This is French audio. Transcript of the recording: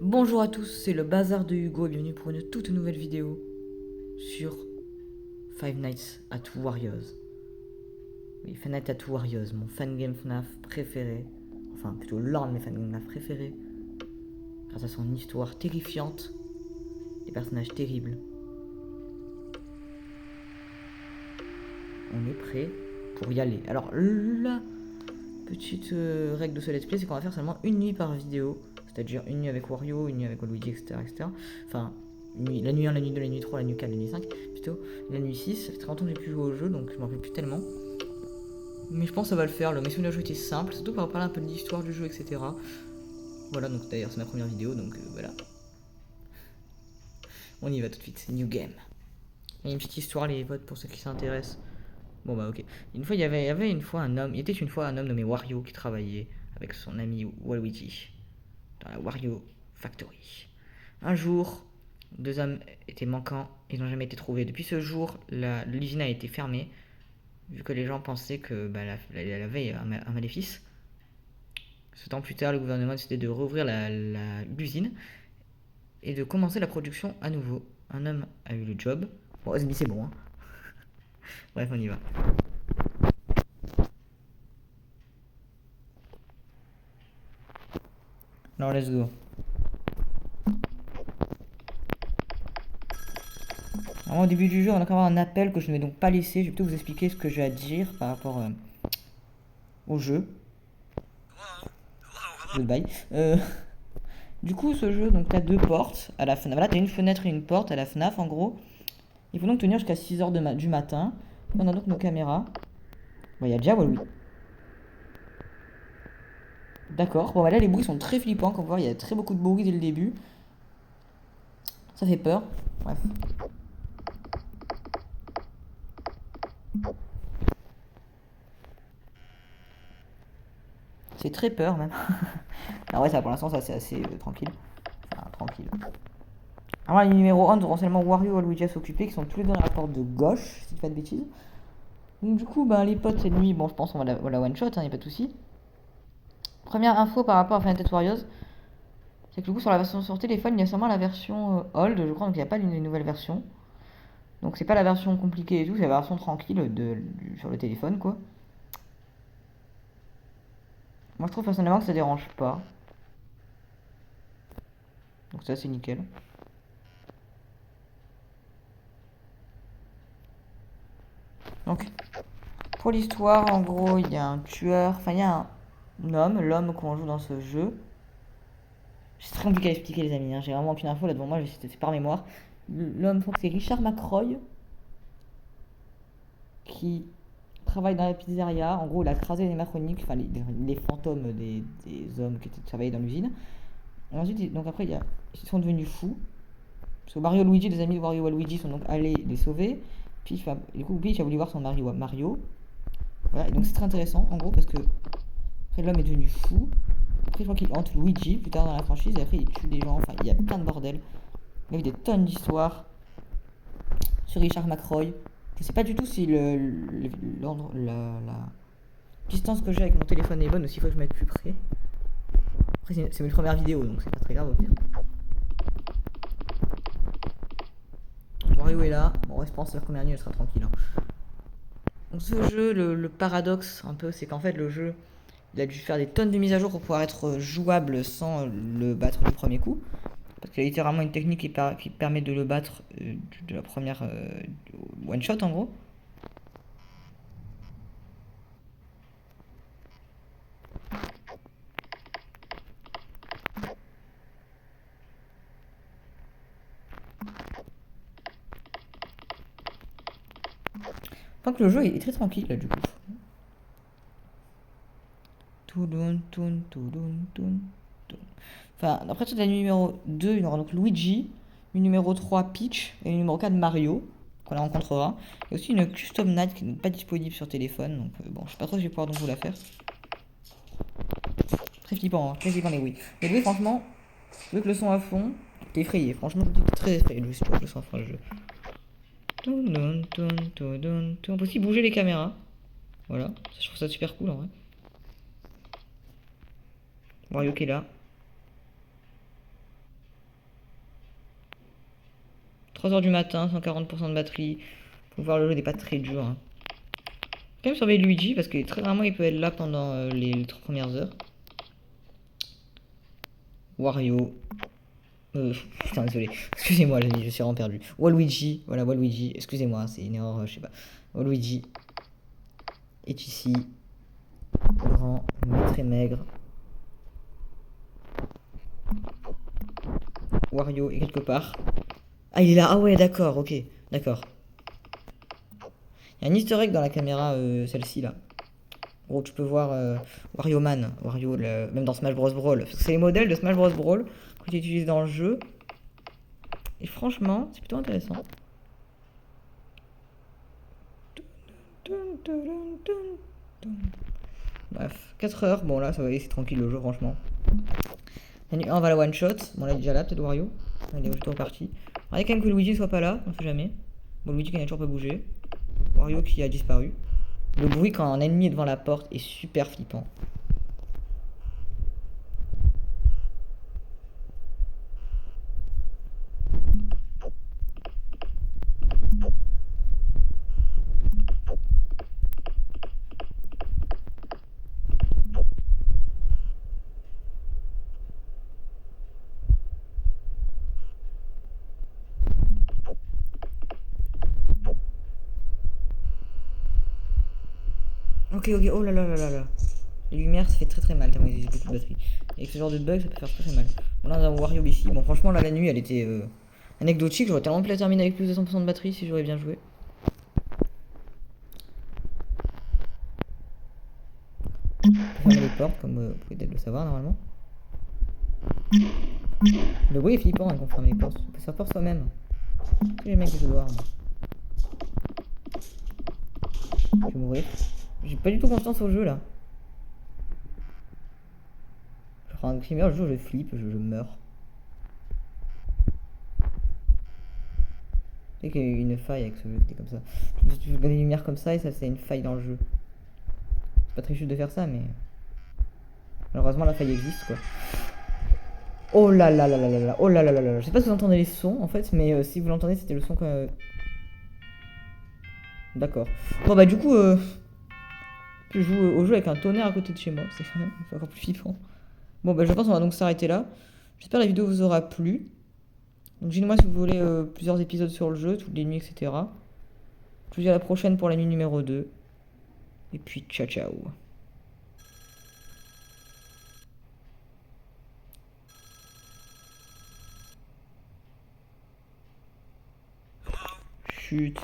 Bonjour à tous, c'est le bazar de Hugo et bienvenue pour une toute nouvelle vidéo sur Five Nights at Warriors. Oui, Five Nights at Warriors, mon fangame FNAF préféré, enfin plutôt l'un de mes fangames FNAF préférés, grâce à son histoire terrifiante, des personnages terribles. On est prêt pour y aller. Alors la petite règle de ce let's play, c'est qu'on va faire seulement une nuit par vidéo, c'est-à-dire une nuit avec Wario, une nuit avec Luigi, etc. etc. Enfin, la nuit 1, la nuit 2, la nuit 3, la nuit 4, la nuit 5, plutôt. La nuit 6, ça fait très longtemps que j'ai plus joué au jeu, donc je m'en rappelle plus tellement. Mais je pense que ça va le faire, mes souvenirs de jeu étaient simples, surtout pour parler un peu de l'histoire du jeu, etc. Voilà, donc d'ailleurs c'est ma première vidéo, donc voilà. On y va tout de suite, new game. Il y a une petite histoire les potes pour ceux qui s'intéressent. Bon bah ok. Une fois, il y avait une fois un homme, il était une fois un homme nommé Wario qui travaillait avec son ami Waluigi dans la Wario Factory. Un jour, deux hommes étaient manquants, ils n'ont jamais été trouvés. Depuis ce jour, l'usine a été fermée, vu que les gens pensaient que elle avait un maléfice. 7 ans plus tard, le gouvernement a décidé de rouvrir l'usine et de commencer la production à nouveau. Un homme a eu le job. Bon, c'est bon, hein. Bref, on y va. Alors, let's go. Alors, au début du jeu, on a encore un appel que je ne vais donc pas laisser. Je vais plutôt vous expliquer ce que j'ai à dire par rapport au jeu. Goodbye. Du coup, ce jeu, donc t'as deux portes à la FNAF. Voilà, t'as une fenêtre et une porte à la FNAF en gros. Il faut donc tenir jusqu'à 6h du matin. Et on a donc nos caméras. Bon, il y a déjà Waluigi. D'accord. Bon, voilà, les bruits sont très flippants. Comme vous voyez, il y a très beaucoup de bruit dès le début. Ça fait peur. Bref. C'est très peur même. Ah ouais, ça pour l'instant, ça c'est assez tranquille. Enfin, tranquille. Alors, les numéros 1 devront seulement Wario et Luigi à s'occuper, qui sont tous les deux dans la porte de gauche, si je dis pas de bêtises. Donc, du coup, ben, les potes, cette nuit, bon, je pense qu'on va la one shot, hein, y a pas de soucis. Première info par rapport à Final Fantasy Warriors, c'est que du coup, sur la version sur téléphone, il y a seulement la version old, je crois, donc il n'y a pas une nouvelle version. Donc, c'est pas la version compliquée et tout, c'est la version tranquille sur le téléphone, quoi. Moi, je trouve personnellement que ça dérange pas. Donc, ça, c'est nickel. Donc, pour l'histoire, en gros, il y a un tueur, enfin, il y a un homme, l'homme qu'on joue dans ce jeu. C'est très compliqué à expliquer, les amis, hein. J'ai vraiment aucune info là devant moi, c'est par mémoire. L'homme, je crois que c'est Richard McCroy, qui travaille dans la pizzeria. En gros, il a crasé les macaroniques, enfin les fantômes des hommes qui travaillaient dans l'usine. Et ensuite, donc après, ils sont devenus fous. Parce que Mario et Luigi, des amis de Wario et Luigi, sont donc allés les sauver. Puis, du coup, Peach a voulu voir son mari Mario. Voilà, et donc c'est très intéressant, en gros, parce que après, l'homme est devenu fou. Après, je crois qu'il hante Luigi plus tard dans la franchise, et après, il tue des gens. Enfin, il y a plein de bordel. Il y a eu des tonnes d'histoires sur Richard McCroy. Je sais pas du tout si la distance que j'ai avec mon téléphone est bonne ou s'il faut que je mette plus près. Après, c'est mes premières vidéos, donc c'est pas très grave au pire. Wario est là. Bon, je pense que la première nuit, elle sera tranquille, hein. Donc, ce jeu, le paradoxe un peu, c'est qu'en fait, le jeu, il a dû faire des tonnes de mises à jour pour pouvoir être jouable sans le battre du premier coup. Parce qu'il y a littéralement une technique qui permet de le battre de la première one shot en gros. Donc le jeu est très tranquille là du coup. Toudoun, toun, toudoun, toun, toun. Enfin, après toute la numéro 2, il y aura donc Luigi, une numéro 3 Peach et une numéro 4 Mario, qu'on la rencontrera. Il y a aussi une custom night qui n'est pas disponible sur téléphone, donc bon, je sais pas trop si je vais pouvoir donc vous la faire. Très flippant, hein, très flippant les bruits. Les bruits, franchement, avec le son à fond, t'es effrayé. Franchement, t'es très effrayé si tu vois le son à fond le jeu. On peut aussi bouger les caméras. Voilà, je trouve ça super cool en vrai. Mario qui est là. 3h du matin, 140% de batterie. Faut voir, le jeu n'est pas très dur. Hein. Quand même surveiller Luigi parce que très rarement il peut être là pendant les 3 premières heures. Wario. Putain, désolé. Excusez-moi, je suis vraiment perdu. Waluigi. Voilà, Waluigi. Excusez-moi, c'est une erreur, je sais pas. Waluigi est ici. Grand, mais très maigre. Wario est quelque part. Ah, il est là. Ah ouais, d'accord, ok. D'accord. Il y a un easter egg dans la caméra, celle-ci, là. Gros, tu peux voir Wario Man. Wario, même dans Smash Bros. Brawl. C'est les modèles de Smash Bros. Brawl que tu utilises dans le jeu. Et franchement, c'est plutôt intéressant. Bref, 4 heures. Bon, là, ça va aller, c'est tranquille le jeu, franchement. La nuit 1, on va la one shot. Bon, là, il est déjà là, peut-être Wario. Il est juste reparti. Regardez quand même que Luigi soit pas là, on sait jamais. Bon, Luigi qui n'a toujours pas bougé. Wario qui a disparu. Le bruit quand un ennemi est devant la porte est super flippant. Ok, ok, oh là là là là là. Les lumières, ça fait très très mal tellement ils utilisent beaucoup de batterie. Et avec ce genre de bug, ça peut faire très très mal. Bon, là, on a un Wario ici. Bon, franchement, là, la nuit, elle était anecdotique. J'aurais tellement pu la terminer avec plus de 100% de batterie si j'aurais bien joué. Fermer les portes, comme vous pouvez peut-être le savoir normalement. Le bruit est flippant hein, quand on ferme les portes. On peut faire peur soi-même. Tous les mecs que je dois. Je vais mourir. J'ai pas du tout confiance au jeu là. Je prends un primeur, le jour je flippe, je meurs. Tu sais qu'il y a eu une faille avec ce jeu, c'était comme ça. Tu veux des lumières comme ça et ça c'est une faille dans le jeu. C'est pas très juste de faire ça mais. Malheureusement la faille existe quoi. Oh là là là là là là, oh là là là là. Je sais pas si vous entendez les sons en fait, mais si vous l'entendez c'était le son que. D'accord. Bon bah du coup je joue au jeu avec un tonnerre à côté de chez moi, c'est quand même encore plus flippant. Bon bah je pense qu'on va donc s'arrêter là. J'espère que la vidéo vous aura plu. Donc dites-moi si vous voulez plusieurs épisodes sur le jeu, toutes les nuits, etc. Je vous dis à la prochaine pour la nuit numéro 2. Et puis ciao ciao. Chut.